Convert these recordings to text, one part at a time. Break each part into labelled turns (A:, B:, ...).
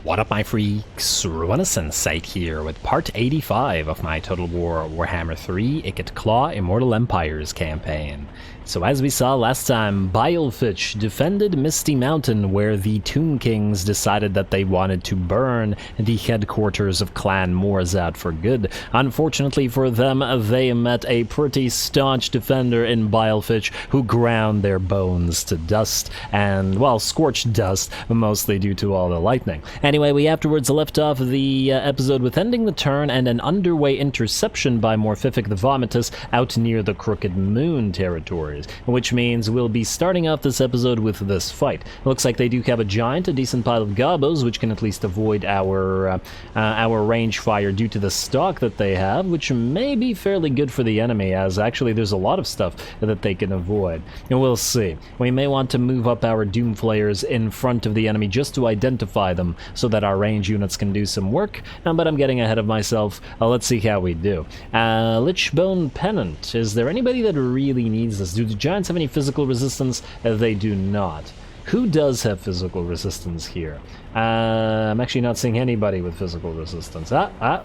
A: What up, my freaks? RuinusInsight here with part 85 of my Total Warhammer 3 Ikit Claw Immortal Empires campaign. So as we saw last time, Bilefitch defended Misty Mountain, where the Tomb Kings decided that they wanted to burn the headquarters of Clan Morzad for good. Unfortunately for them, they met a pretty staunch defender in Bilefitch who ground their bones to dust, and, well, scorched dust, mostly due to all the lightning. Anyway, we afterwards left off the episode with ending the turn and an underway interception by Morphific the Vomitus out near the Crooked Moon territories, which means we'll be starting off this episode with this fight. It looks like they do have a giant, a decent pile of gobos, which can at least avoid our range fire due to the stock that they have, which may be fairly good for the enemy, as actually there's a lot of stuff that they can avoid. And we'll see. We may want to move up our Doomflayers in front of the enemy just to identify them, so that our range units can do some work, but I'm getting ahead of myself. Let's see how we do. Lichbone Pennant. Is there anybody that really needs this? Do the Giants have any physical resistance? They do not. Who does have physical resistance here? I'm actually not seeing anybody with physical resistance. And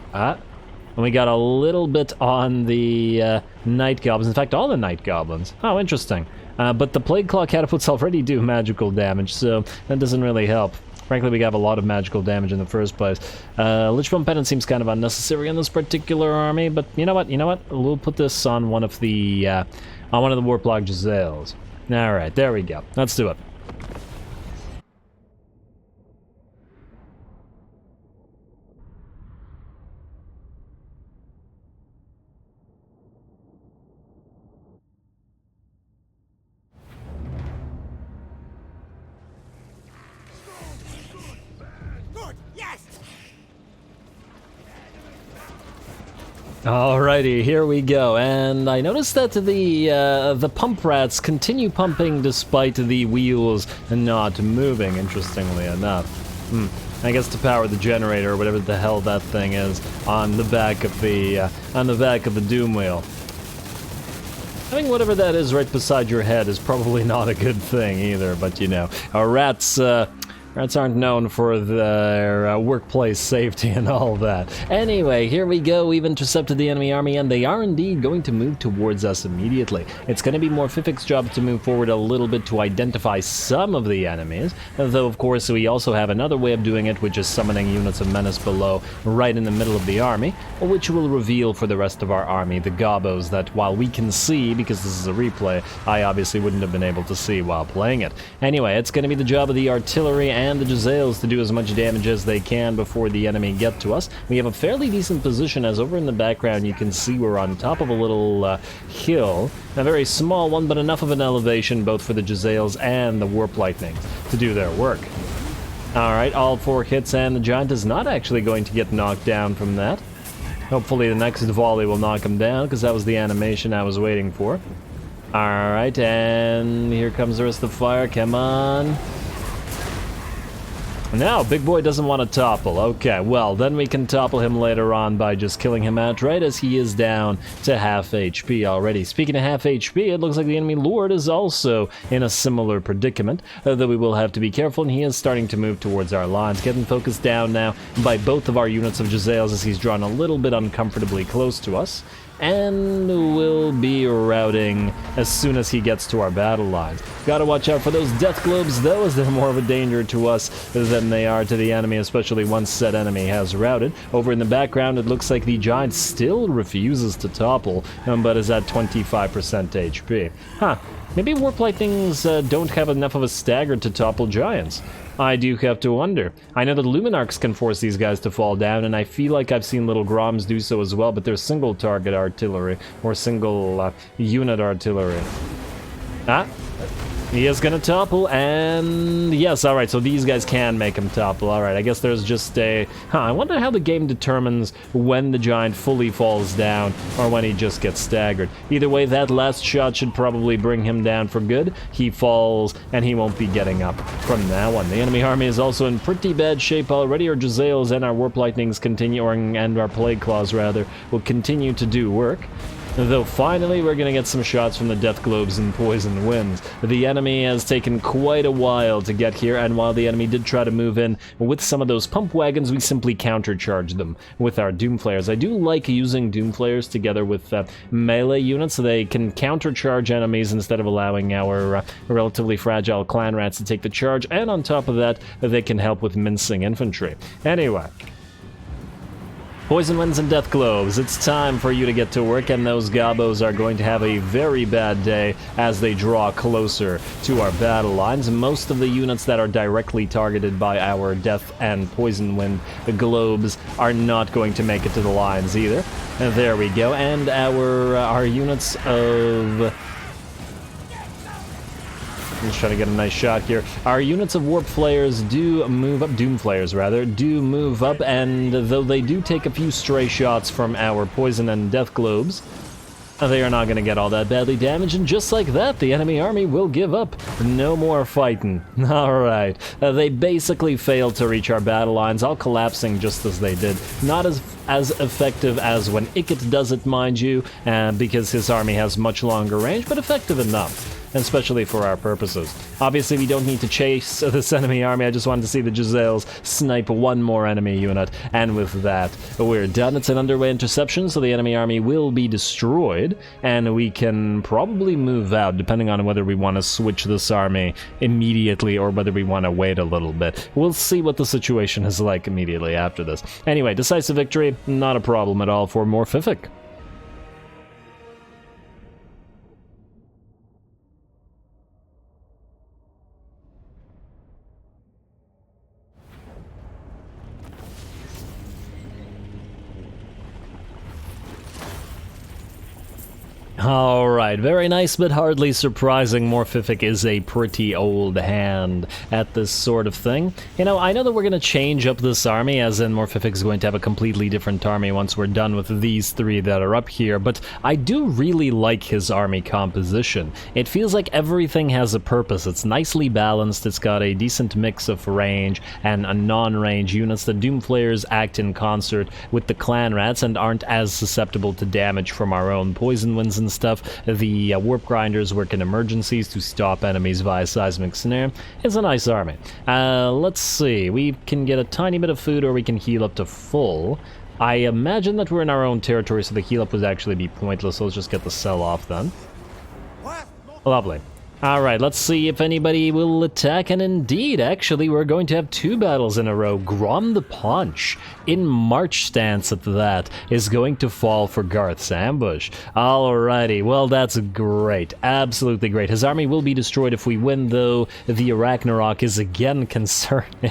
A: we got a little bit on the Night Goblins. In fact, all the Night Goblins. Oh, interesting. But the Plague Claw catapults already do magical damage, so that doesn't really help. Frankly, we have a lot of magical damage in the first place. Lichbone Pennant seems kind of unnecessary in this particular army, but you know what? We'll put this on one of the Warplock Giselles. Alright, there we go. Let's do it. Alrighty, here we go, and I noticed that the pump rats continue pumping despite the wheels not moving, interestingly enough. I guess to power the generator, or whatever the hell that thing is, on the back of the Doom Wheel. Having whatever that is right beside your head is probably not a good thing either, but you know, rats aren't known for their workplace safety and all that. Anyway, here we go. We've intercepted the enemy army, and they are indeed going to move towards us immediately. It's going to be Morphific's job to move forward a little bit to identify some of the enemies, though of course we also have another way of doing it, which is summoning units of menace below, right in the middle of the army, which will reveal for the rest of our army the gobos that, while we can see, because this is a replay, I obviously wouldn't have been able to see while playing it. Anyway, it's going to be the job of the artillery and the Giselles to do as much damage as they can before the enemy get to us. We have a fairly decent position, as over in the background you can see we're on top of a little hill. A very small one, but enough of an elevation both for the Giselles and the Warp Lightnings to do their work. Alright, all 4 hits, and the Giant is not actually going to get knocked down from that. Hopefully the next volley will knock him down, because that was the animation I was waiting for. Alright, and here comes the rest of the fire. Come on. Now, big boy doesn't want to topple. Okay, well, then we can topple him later on by just killing him outright, as he is down to half HP already. Speaking of half HP, it looks like the enemy Lord is also in a similar predicament, though we will have to be careful, and he is starting to move towards our lines. Getting focused down now by both of our units of Giselles as he's drawn a little bit uncomfortably close to us. And we'll be routing as soon as he gets to our battle lines. Gotta watch out for those death globes, though, as they're more of a danger to us than they are to the enemy, especially once said enemy has routed. Over in the background, it looks like the Giant still refuses to topple, but is at 25% HP. Maybe Warp Lightnings don't have enough of a stagger to topple Giants. I do have to wonder. I know that Luminarchs can force these guys to fall down, and I feel like I've seen little Groms do so as well, but they're single target artillery, or single unit artillery. He is gonna topple, and yes, alright, so these guys can make him topple. Alright, I guess there's just a... I wonder how the game determines when the Giant fully falls down, or when he just gets staggered. Either way, that last shot should probably bring him down for good. He falls, and he won't be getting up from now on. The enemy army is also in pretty bad shape already. Our Giselles and our Warp Lightnings continue, and our Plague Claws, rather, will continue to do work. Though finally we're gonna get some shots from the Death Globes and Poison Winds. The enemy has taken quite a while to get here, and while the enemy did try to move in with some of those pump wagons, we simply countercharged them with our Doomflayers. I do like using Doomflayers together with melee units so they can countercharge enemies instead of allowing our relatively fragile clan rats to take the charge, and on top of that, they can help with mincing infantry. Anyway. Poison Winds and Death Globes, it's time for you to get to work, and those Gobos are going to have a very bad day as they draw closer to our battle lines. Most of the units that are directly targeted by our Death and Poison Wind Globes are not going to make it to the lines either. And there we go, and our units of... I'm just trying to get a nice shot here. Our units of Warp Flayers do move up, Doom Flayers rather, do move up, and though they do take a few stray shots from our Poison and Death Globes, they are not going to get all that badly damaged, and just like that, the enemy army will give up. No more fighting. Alright. They basically failed to reach our battle lines, all collapsing just as they did. Not as effective as when Ikit does it, mind you, because his army has much longer range, but effective enough. Especially for our purposes. Obviously, we don't need to chase this enemy army. I just wanted to see the Giselles snipe one more enemy unit, and with that, we're done. It's an underway interception, so the enemy army will be destroyed, and we can probably move out, depending on whether we want to switch this army immediately or whether we want to wait a little bit. We'll see what the situation is like immediately after this. Anyway, decisive victory, not a problem at all for Morphific. Alright, very nice but hardly surprising. Morphific is a pretty old hand at this sort of thing. You know, I know that we're going to change up this army, as in Morphific is going to have a completely different army once we're done with these three that are up here, but I do really like his army composition. It feels like everything has a purpose. It's nicely balanced, it's got a decent mix of range and a non-range units. The Doomflayers act in concert with the Clan Rats and aren't as susceptible to damage from our own Poison Winds and stuff. The Warp Grinders work in emergencies to stop enemies via Seismic Snare. It's a nice army. Let's see. We can get a tiny bit of food or we can heal up to full. I imagine that we're in our own territory, so the heal up would actually be pointless, so let's just get the sell off then. Lovely. Alright, let's see if anybody will attack, and indeed, actually, we're going to have two battles in a row. Grom the Paunch, in March stance at that, is going to fall for Garth's ambush. Alrighty, well, that's great. Absolutely great. His army will be destroyed if we win, though. The Ragnarok is again concerning.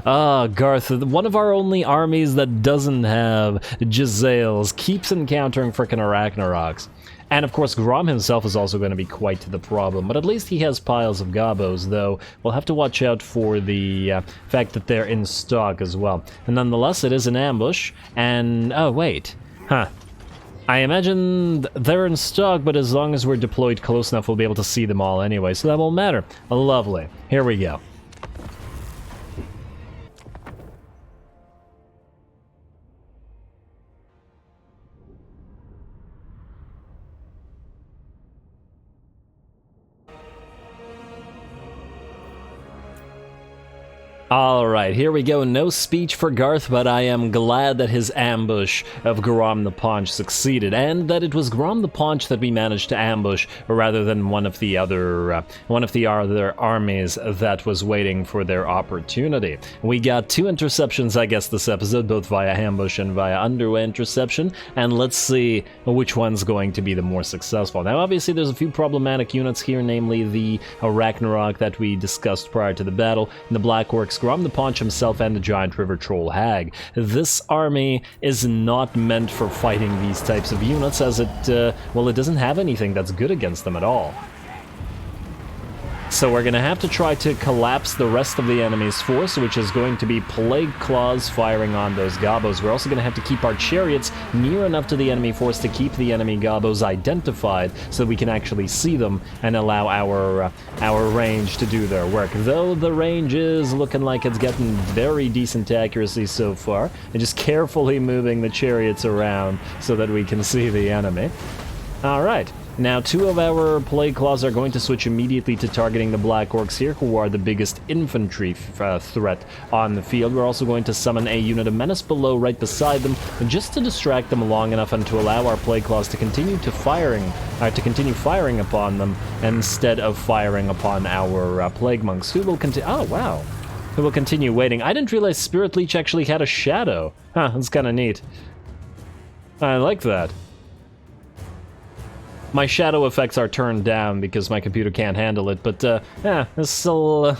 A: Garth, one of our only armies that doesn't have Giselles, keeps encountering frickin' Ragnaroks. And of course, Grom himself is also going to be quite the problem, but at least he has piles of Gobos, though we'll have to watch out for the fact that they're in stock as well. And nonetheless, it is an ambush, and... oh, wait. Huh. I imagine they're in stock, but as long as we're deployed close enough, we'll be able to see them all anyway, so that won't matter. Lovely. Here we go. Alright, here we go. No speech for Garth, but I am glad that his ambush of Grom the Paunch succeeded, and that it was Grom the Paunch that we managed to ambush, rather than one of the other armies that was waiting for their opportunity. We got two interceptions, I guess, this episode, both via ambush and via underway interception, and let's see which one's going to be the more successful. Now, obviously, there's a few problematic units here, namely the Ragnarok that we discussed prior to the battle, and the Black Orcs, Grom the Paunch himself, and the Giant River Troll Hag. This army is not meant for fighting these types of units, as it doesn't have anything that's good against them at all. So we're going to have to try to collapse the rest of the enemy's force, which is going to be Plague Claws firing on those Gobos. We're also going to have to keep our chariots near enough to the enemy force to keep the enemy Gobos identified so we can actually see them and allow our range to do their work. Though the range is looking like it's getting very decent accuracy so far, and just carefully moving the chariots around so that we can see the enemy. Alright, now 2 of our Plague Claws are going to switch immediately to targeting the Black Orcs here, who are the biggest infantry threat on the field. We're also going to summon a unit of Menace below right beside them, just to distract them long enough and to allow our Plague Claws to continue firing upon them instead of firing upon our Plague Monks, who will continue. Oh wow, who will continue waiting. I didn't realize Spirit Leech actually had a shadow. Huh, that's kind of neat. I like that. My shadow effects are turned down because my computer can't handle it, but yeah, it's still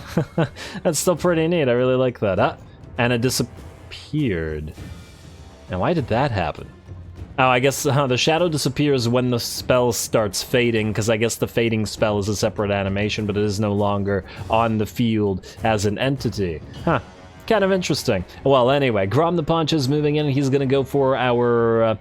A: that's still pretty neat. I really like that. And it disappeared. Now, why did that happen? Oh, I guess the shadow disappears when the spell starts fading, because I guess the fading spell is a separate animation, but it is no longer on the field as an entity. Huh. Kind of interesting. Well, anyway, Grom the Paunch is moving in. He's going to go for our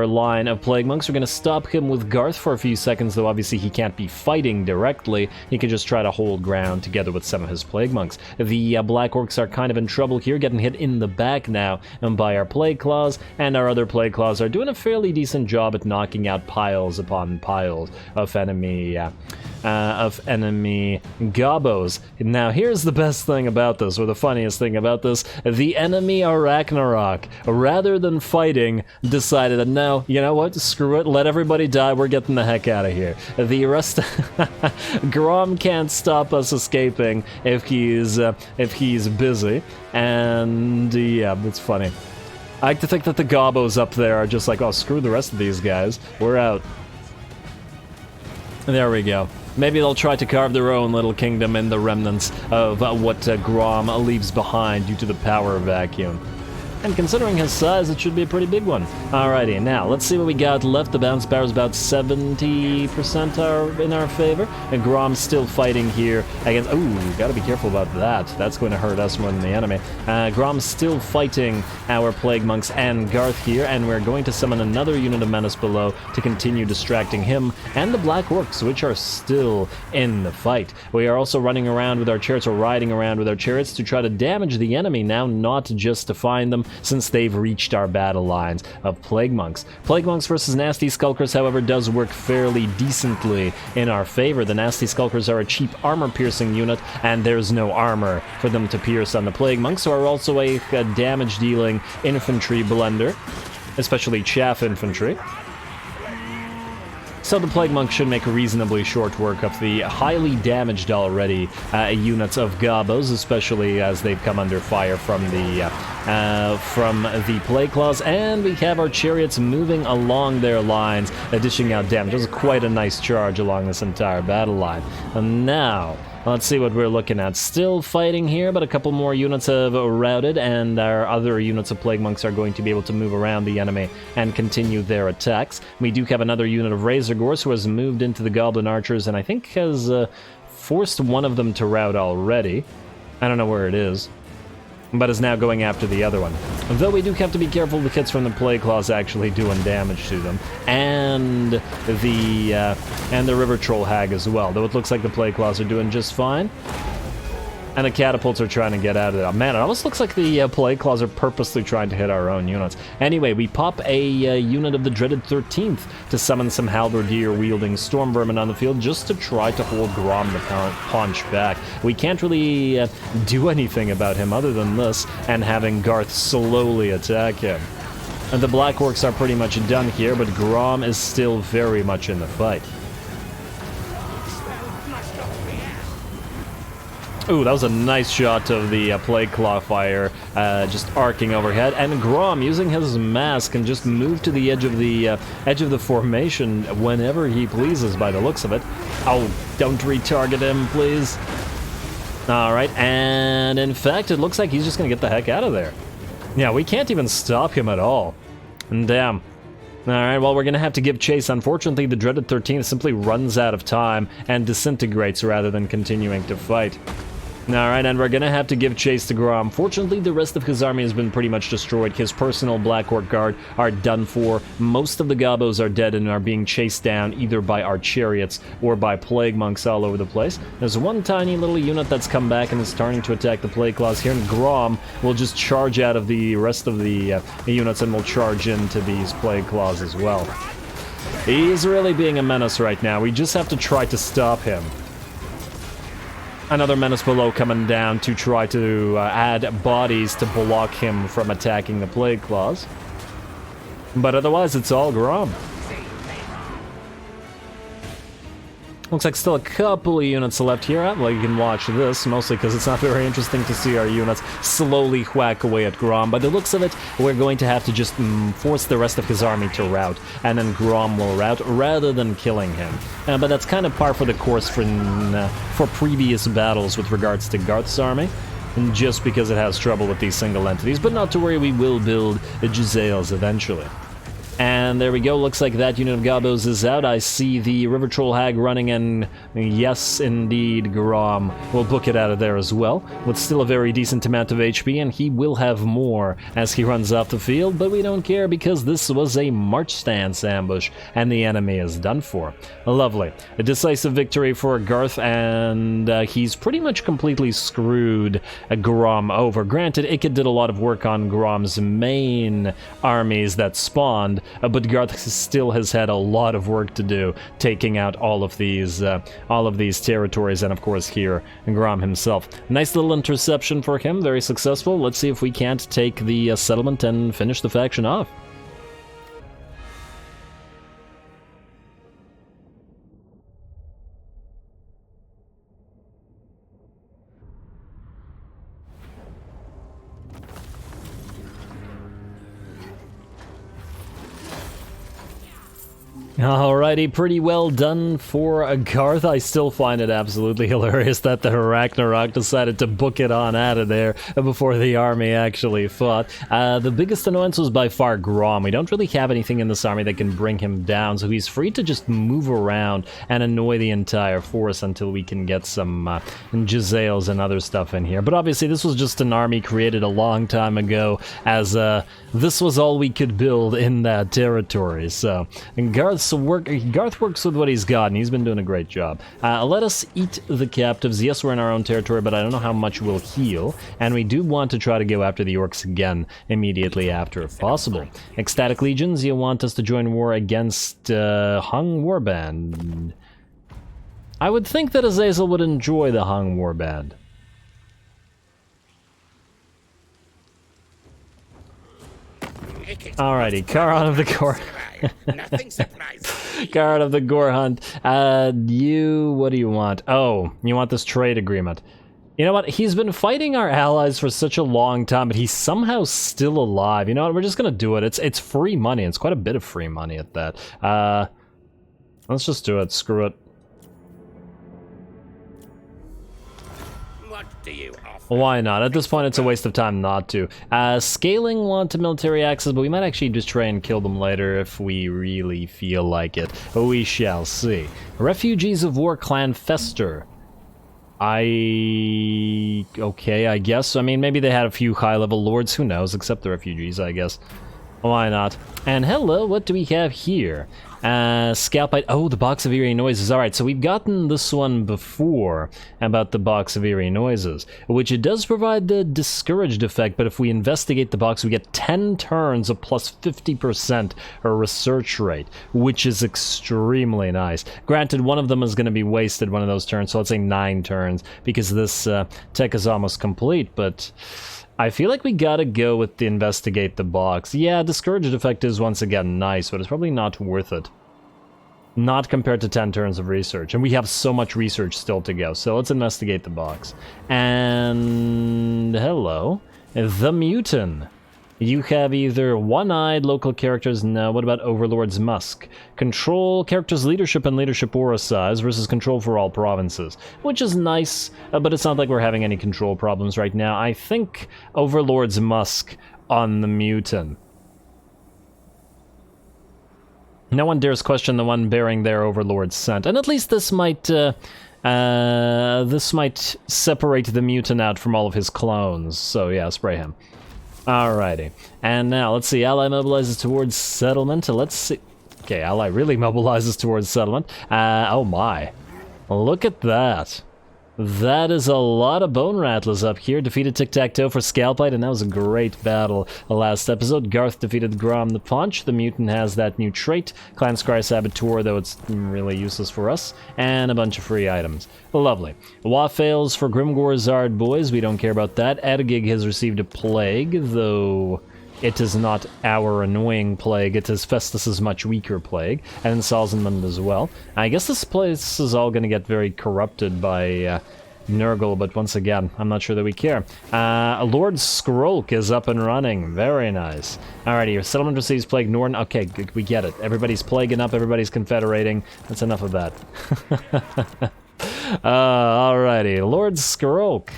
A: line of Plague Monks. We're going to stop him with Garth for a few seconds, though obviously he can't be fighting directly. He can just try to hold ground together with some of his Plague Monks. The Black Orcs are kind of in trouble here, getting hit in the back now by our Plague Claws, and our other Plague Claws are doing a fairly decent job at knocking out piles upon piles of enemy gobos. Now, here's the best thing about this, or the funniest thing about this. The enemy Ragnarok, rather than fighting, decided that no, you know what, screw it, let everybody die, we're getting the heck out of here. The rest Grom can't stop us escaping if he's busy, and yeah, that's funny. I like to think that the gobos up there are just like, oh, screw the rest of these guys, we're out. There we go. Maybe they'll try to carve their own little kingdom in the remnants of what Grom leaves behind due to the power vacuum. And considering his size, it should be a pretty big one. Alrighty, now let's see what we got left. The bounce power is about 70% are in our favor. And Grom's still fighting here against... Ooh, gotta be careful about that. That's going to hurt us more than the enemy. Grom's still fighting our Plague Monks and Garth here, and we're going to summon another unit of Menace below to continue distracting him and the Black Orcs, which are still in the fight. We are also running around with our chariots, or riding around with our chariots, to try to damage the enemy now, not just to find them, since they've reached our battle lines of Plague Monks. Plague Monks versus Nasty Skulkers, however, does work fairly decently in our favor. The Nasty Skulkers are a cheap armor-piercing unit, and there's no armor for them to pierce on the Plague Monks, who are also a damage-dealing infantry blender, especially chaff infantry. So the Plague Monk should make reasonably short work of the highly damaged already units of Gobos, especially as they've come under fire from the Plague Claws, and we have our chariots moving along their lines, dishing out damage. It was quite a nice charge along this entire battle line. And now, let's see what we're looking at. Still fighting here, but a couple more units have routed, and our other units of Plague Monks are going to be able to move around the enemy and continue their attacks. We do have another unit of Razor Gores who has moved into the Goblin Archers, and I think has forced one of them to rout already. I don't know where it is, but is now going after the other one. Though we do have to be careful the hits from the Plague Claws actually doing damage to them, and the River Troll Hag as well, though it looks like the Plague Claws are doing just fine. And the catapults are trying to get out of there. Man, it almost looks like the Plague Claws are purposely trying to hit our own units. Anyway, we pop a unit of the dreaded 13th to summon some halberdier-wielding storm vermin on the field, just to try to hold Grom the Paunch back. We can't really do anything about him other than this, and having Garth slowly attack him. And the Black Orcs are pretty much done here, but Grom is still very much in the fight. Ooh, that was a nice shot of the Plague Claw fire, just arcing overhead, and Grom, using his mask, can just move to the edge of the formation whenever he pleases, by the looks of it. Oh, don't retarget him, please. All right, and in fact, it looks like he's just gonna get the heck out of there. Yeah, we can't even stop him at all. Damn. Alright, well, we're gonna have to give chase. Unfortunately, the dreaded 13th simply runs out of time and disintegrates rather than continuing to fight. Alright, and we're gonna have to give chase to Grom. Fortunately, the rest of his army has been pretty much destroyed. His personal Black Orc Guard are done for. Most of the Gobos are dead and are being chased down either by our chariots or by Plague Monks all over the place. There's one tiny little unit that's come back and is starting to attack the Plague Claws here, and Grom will just charge out of the rest of the units and will charge into these Plague Claws as well. He's really being a menace right now. We just have to try to stop him. Another menace below coming down to try to add bodies to block him from attacking the Plague Claws. But otherwise, it's all Grom. Looks like still a couple of units left here. Well, you can watch this, mostly because it's not very interesting to see our units slowly whack away at Grom. By the looks of it, we're going to have to just force the rest of his army to rout, and then Grom will rout rather than killing him. But that's kind of par for the course for previous battles with regards to Garth's army, and just because it has trouble with these single entities. But not to worry, we will build Jezzails eventually. And there we go, looks like that unit of Gobos is out. I see the River Troll Hag running, and yes, indeed, Grom will book it out of there as well, with still a very decent amount of HP, and he will have more as he runs off the field, but we don't care because this was a march stance ambush, and the enemy is done for. Lovely. A decisive victory for Garth, and he's pretty much completely screwed Grom over. Granted, Ikit did a lot of work on Grom's main armies that spawned, but Garth still has had a lot of work to do, taking out all of these territories, and of course here, Grom himself. Nice little interception for him, very successful. Let's see if we can't take the settlement and finish the faction off. Alrighty, pretty well done for Garth. I still find it absolutely hilarious that the Ragnarok decided to book it on out of there before the army actually fought. The biggest annoyance was by far Grom. We don't really have anything in this army that can bring him down, so he's free to just move around and annoy the entire force until we can get some Jezzails and other stuff in here. But obviously this was just an army created a long time ago, as this was all we could build in that territory. So, and Garth works with what he's got, and he's been doing a great job. Let us eat the captives. Yes, we're in our own territory, but I don't know how much we'll heal, and we do want to try to go after the orcs again immediately after, if possible. Ecstatic Legions, you want us to join war against Hung Warband. I would think that Azazel would enjoy the Hung Warband. Alrighty, Karan of the Gore.
B: Nothing surprising.
A: Karan of the Gore Hunt. What do you want? Oh, you want this trade agreement. You know what? He's been fighting our allies for such a long time, but he's somehow still alive. You know what? We're just gonna do it. It's free money. It's quite a bit of free money at that. Let's just do it. Screw it.
B: What do you offer?
A: Why not? At this point, it's a waste of time not to. Scaling want military access, but we might actually just try and kill them later if we really feel like it. We shall see. Refugees of War Clan Fester. Okay, I guess. I mean, maybe they had a few high-level lords. Who knows? Except the refugees, I guess. Why not? And hello, what do we have here? Scalpite. Oh, the box of eerie noises. Alright, so we've gotten this one before about the box of eerie noises, which it does provide the discouraged effect, but if we investigate the box, we get 10 turns of plus 50% research rate, which is extremely nice. Granted, one of them is going to be wasted one of those turns, so let's say 9 turns, because this tech is almost complete, but I feel like we gotta go with the investigate the box. Yeah, discouraged effect is once again nice, but it's probably not worth it. Not compared to 10 turns of research, and we have so much research still to go, so let's investigate the box. And hello, the Mutant. You have either one-eyed local characters. No, what about Overlord's Musk? Control characters' leadership and leadership aura size versus control for all provinces, which is nice, but it's not like we're having any control problems right now. I think Overlord's Musk on the Mutant. No one dares question the one bearing their Overlord's scent, and at least this might separate the Mutant out from all of his clones. So yeah, spray him. Alrighty, and now let's see. Ally mobilizes towards settlement. Let's see. Okay, ally really mobilizes towards settlement. Oh my, look at that. That is a lot of bone rattlers up here. Defeated Tic-Tac-Toe for Scalpite, and that was a great battle. Last episode, Garth defeated Grom the Paunch. The mutant has that new trait. Clan Skryre Saboteur, though it's really useless for us. And a bunch of free items. Lovely. Wa fails for Grimgor Zard Boys. We don't care about that. Adagig has received a plague, though it is not our annoying plague. It is Festus's much weaker plague. And Salzenmund as well. I guess this place is all going to get very corrupted by Nurgle, but once again, I'm not sure that we care. Lord Skrolk is up and running. Very nice. Alrighty, your settlement receives plague Norden. Okay, we get it. Everybody's plaguing up, everybody's confederating. That's enough of that. Alrighty, Lord Skrolk.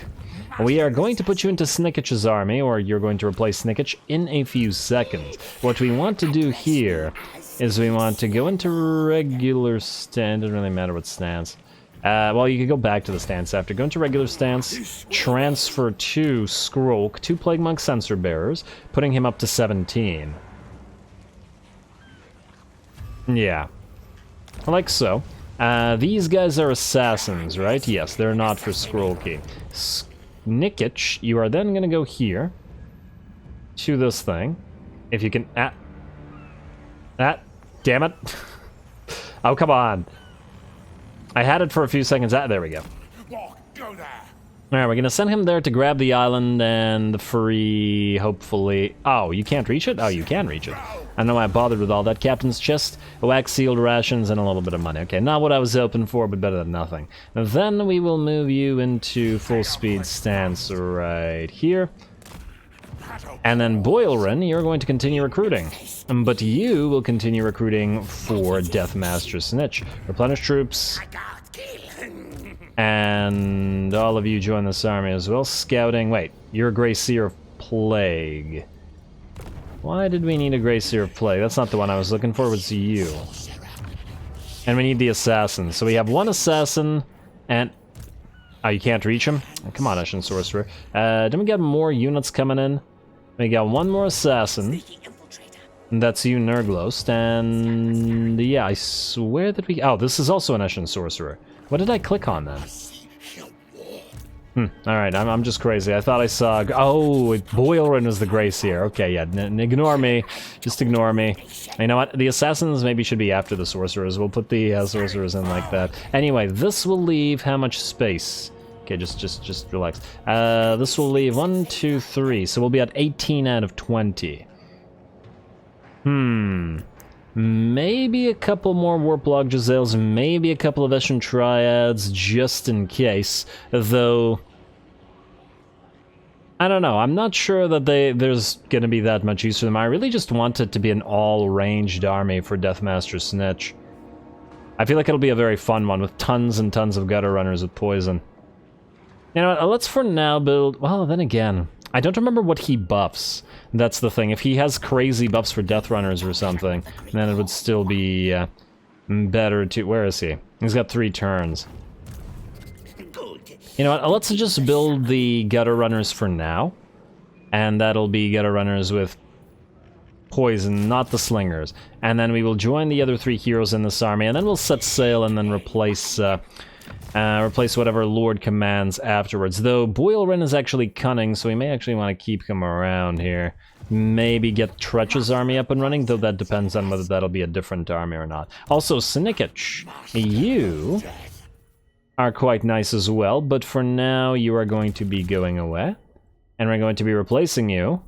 A: We are going to put you into Snicketch's army, or you're going to replace Snicketch in a few seconds. What we want to do here is we want to go into regular stance. Doesn't really matter what stance. Well, you could go back to the stance after. Go into regular stance, transfer to Skrolk, 2 Plague Monk Sensor Bearers, putting him up to 17. Yeah. Like so. These guys are assassins, right? Yes, they're not for Skrolky. Nickich, you are then going to go here to this thing. If you can... damn it. Oh, come on. I had it for a few seconds. There we go.
B: Go there.
A: Alright, we're going to send him there to grab the island and the free, hopefully... Oh, you can't reach it? Oh, you can reach it. I know I bothered with all that. Captain's chest, wax-sealed rations, and a little bit of money. Okay, not what I was hoping for, but better than nothing. And then we will move you into full-speed stance right here. And then Boilrin, you're going to continue recruiting. But you will continue recruiting for Deathmaster Snitch. Replenish troops. And all of you join this army as well. Scouting. Wait, you're a Grey Seer of Plague. Why did we need a Grey Seer of Plague? That's not the one I was looking for, it was you. And we need the assassin. So we have 1 assassin and... Oh, you can't reach him? Oh, come on, Ashen Sorcerer. Didn't we get more units coming in? We got 1 more assassin. And that's you, Nurglost. And... yeah, I swear that we... Oh, this is also an Ashen Sorcerer. What did I click on then? Alright, I'm just crazy. I thought I saw... Oh, Boilrin was the Grey Seer. Okay, yeah, ignore me. Just ignore me. You know what? The Assassins maybe should be after the Sorcerers. We'll put the Sorcerers in like that. Anyway, this will leave how much space? Okay, just relax. This will leave 1, 2, 3. So we'll be at 18 out of 20. Maybe a couple more Warplog Giselles, maybe a couple of Eshin Triads, just in case. Though, I don't know, I'm not sure that there's gonna be that much use for them. I really just want it to be an all-ranged army for Deathmaster Snitch. I feel like it'll be a very fun one, with tons and tons of Gutter Runners with poison. You know what, let's for now build... Well, then again, I don't remember what he buffs. That's the thing. If he has crazy buffs for Death Runners or something, then it would still be better to... Where is he? He's got 3 turns. You know what? Let's just build the Gutter Runners for now. And that'll be Gutter Runners with poison, not the Slingers. And then we will join the other 3 heroes in this army, and then we'll set sail and then replace whatever Lord commands afterwards. Though Boilrin is actually cunning, so we may actually want to keep him around here. Maybe get Tretch's army up and running, though that depends on whether that'll be a different army or not. Also, Snicketch, you are quite nice as well, but for now you are going to be going away. And we're going to be replacing you.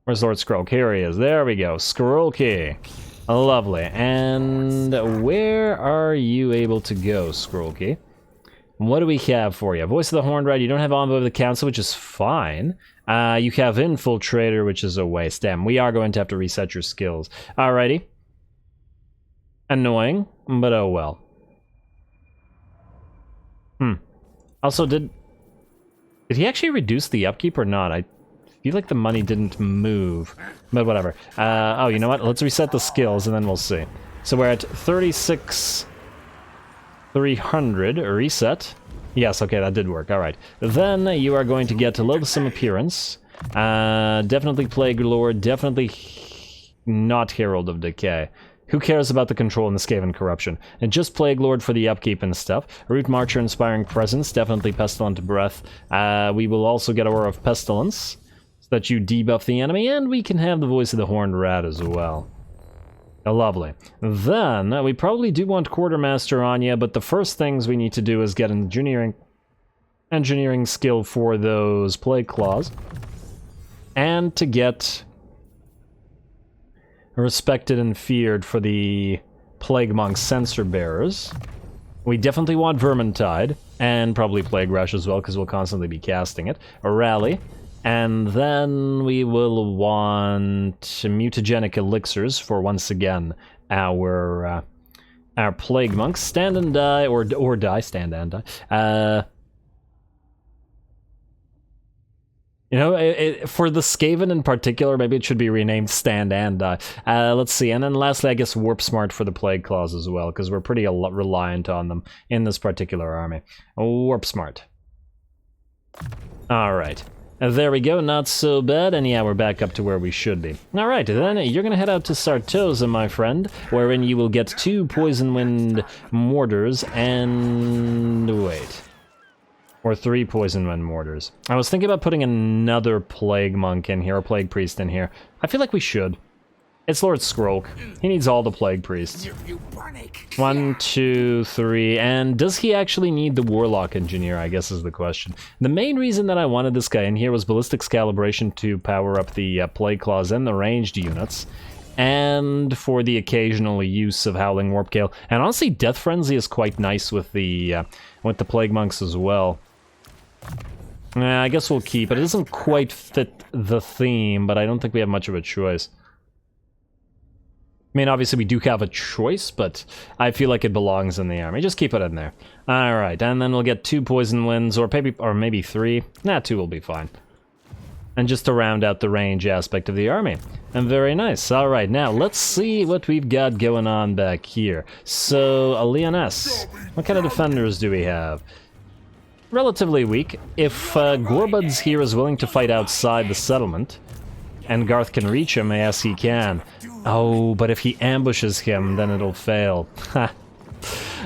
A: Where's Lord Skrolk? Here he is. There we go. Skrolky. Lovely. And where are you able to go, Skrolky? What do we have for you? Voice of the Horned Red. You don't have Envoy of the Council, which is fine. You have Infiltrator, which is a waste. Damn, we are going to have to reset your skills. Alrighty. Annoying, but oh well. Also, did he actually reduce the upkeep or not? I feel like the money didn't move, but whatever. Oh, you know what? Let's reset the skills and then we'll see. So we're at 36,300, reset. Yes, okay, that did work, alright. Then you are going to get to Loathsome Appearance. Definitely Plague Lord, definitely not Herald of Decay. Who cares about the control and the Skaven corruption? And just Plague Lord for the upkeep and stuff. Root Marcher, Inspiring Presence, definitely Pestilent Breath. We will also get Aura of Pestilence, so that you debuff the enemy, and we can have the Voice of the Horned Rat as well. Lovely. Then, we probably do want Quartermaster on you, but the first things we need to do is get an engineering skill for those Plague Claws, and to get respected and feared for the Plague Monk Sensor Bearers. We definitely want Vermintide, and probably Plague Rush as well, because we'll constantly be casting it. A Rally. And then we will want mutagenic elixirs for, once again, our Plague Monks. Stand and die, or die, stand and die. You know, for the Skaven in particular, maybe it should be renamed Stand and Die. Let's see, and then lastly, I guess Warp Smart for the Plague Claws as well, because we're pretty reliant on them in this particular army. Warp Smart. Alright. There we go, not so bad, and yeah, we're back up to where we should be. Alright, then you're gonna head out to Sartosa, my friend, wherein you will get 2 Poison Wind Mortars, and... wait. Or 3 Poison Wind Mortars. I was thinking about putting another Plague Monk in here, or Plague Priest in here. I feel like we should. It's Lord Skrolk. He needs all the Plague Priests. 1, 2, 3, and does he actually need the Warlock Engineer, I guess is the question. The main reason that I wanted this guy in here was Ballistics Calibration to power up the Plague Claws and the ranged units, and for the occasional use of Howling Warp Gale. And honestly, Death Frenzy is quite nice with the Plague Monks as well. I guess we'll keep it. It doesn't quite fit the theme, but I don't think we have much of a choice. I mean, obviously we do have a choice, but I feel like it belongs in the army. Just keep it in there. Alright, and then we'll get 2 Poison Winds, or maybe 3. Nah, 2 will be fine. And just to round out the range aspect of the army. And very nice. Alright, now let's see what we've got going on back here. So, a Leoness. What kind of defenders do we have? Relatively weak. If Gorbuds here is willing to fight outside the settlement, and Garth can reach him, yes he can. Oh, but if he ambushes him, then it'll fail. Ha.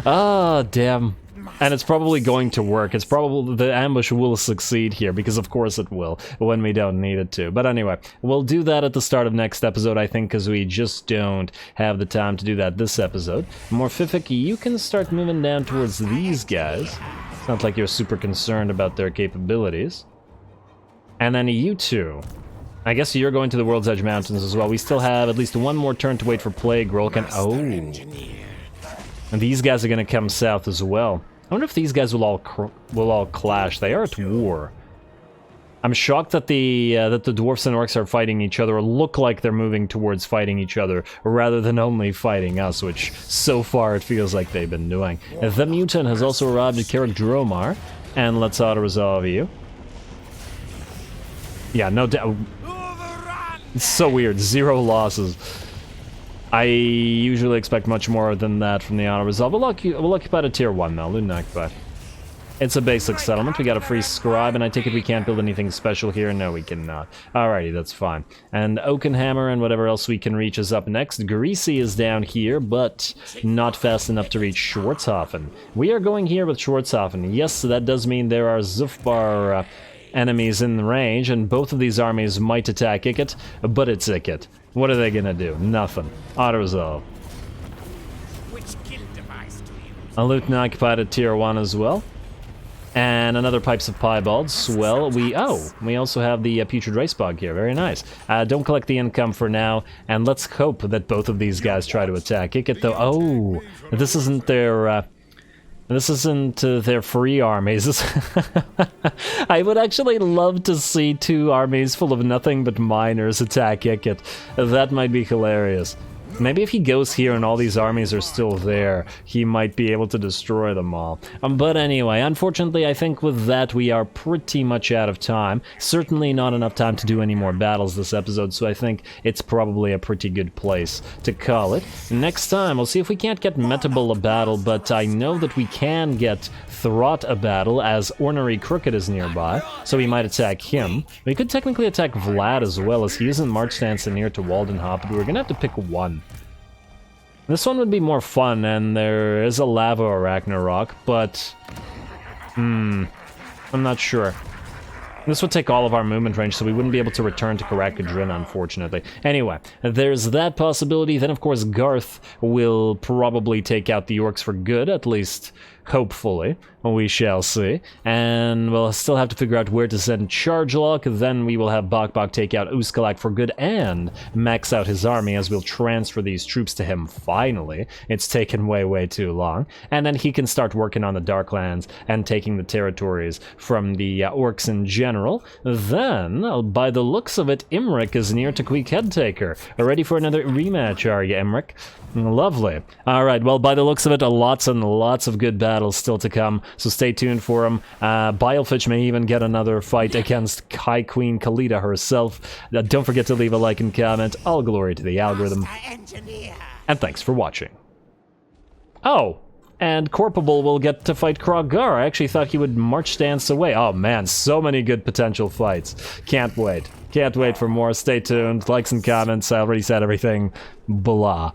A: Ah, damn. And it's probably going to work. It's probably, the ambush will succeed here, because of course it will, when we don't need it to. But anyway, we'll do that at the start of next episode, I think, because we just don't have the time to do that this episode. Morphific, you can start moving down towards these guys. It's not like you're super concerned about their capabilities. And then you two. I guess you're going to the World's Edge Mountains as well. We still have at least 1 more turn to wait for Plague Rolk, and oh. And these guys are gonna come south as well. I wonder if these guys will all clash. They are at war. I'm shocked that the dwarfs and orcs are fighting each other, or look like they're moving towards fighting each other, rather than only fighting us, which so far it feels like they've been doing. The Mutant has also arrived at Karak Dromar, and let's auto-resolve you. Yeah, no doubt. It's so weird. 0 losses. I usually expect much more than that from the auto-resolve. We'll occupy a tier 1 now, Ludin Occupy. It's a basic settlement. We got a free scribe, and I take it we can't build anything special here? No, we cannot. Alrighty, that's fine. And Oakenhammer and whatever else we can reach is up next. Greasy is down here, but not fast enough to reach Schwarzhofen. We are going here with Schwarzhofen. Yes, that does mean there are Zufbar enemies in the range, and both of these armies might attack Ikit, but it's Ikit. What are they gonna do? Nothing. Auto-resolve. A Luton occupied at tier 1 as well. And another Pipes of Piebald. Swell. We also have the Putrid Racebog here. Very nice. Don't collect the income for now, and let's hope that both of these guys try to attack Ikit, though. Oh, this isn't their their free armies. I would actually love to see 2 armies full of nothing but miners attack Ikit. That might be hilarious. Maybe if he goes here and all these armies are still there, he might be able to destroy them all. But anyway, unfortunately, I think with that we are pretty much out of time. Certainly not enough time to do any more battles this episode, so I think it's probably a pretty good place to call it. Next time, we'll see if we can't get Metabol a battle, but I know that we can get Throt a battle, as Ornery Crooked is nearby, so we might attack him. We could technically attack Vlad as well, as he isn't march stance and near to Waldenhop, but we're gonna have to pick one. This one would be more fun, and there is a lava Ragnarok, but... I'm not sure. This would take all of our movement range, so we wouldn't be able to return to Karakadrin, unfortunately. Anyway, there's that possibility. Then, of course, Garth will probably take out the orcs for good, at least hopefully. We shall see. And we'll still have to figure out where to send Charge Lock. Then we will have Bok take out Uskalak for good and max out his army, as we'll transfer these troops to him finally. It's taken way too long. And then he can start working on the Darklands and taking the territories from the orcs in general. Then, by the looks of it, Imric is near to Queek Headtaker. Ready for another rematch, are you, Imric? Lovely. Alright, well, by the looks of it, lots and lots of good battles still to come, so stay tuned for them. Bilefitch may even get another fight against High Queen Khalida herself. Don't forget to leave a like and comment. All glory to the algorithm. And thanks for watching. Oh, and Corpable will get to fight Krogar. I actually thought he would march dance away. Oh man, so many good potential fights. Can't wait. Can't wait for more. Stay tuned. Likes and comments. I already said everything. Blah.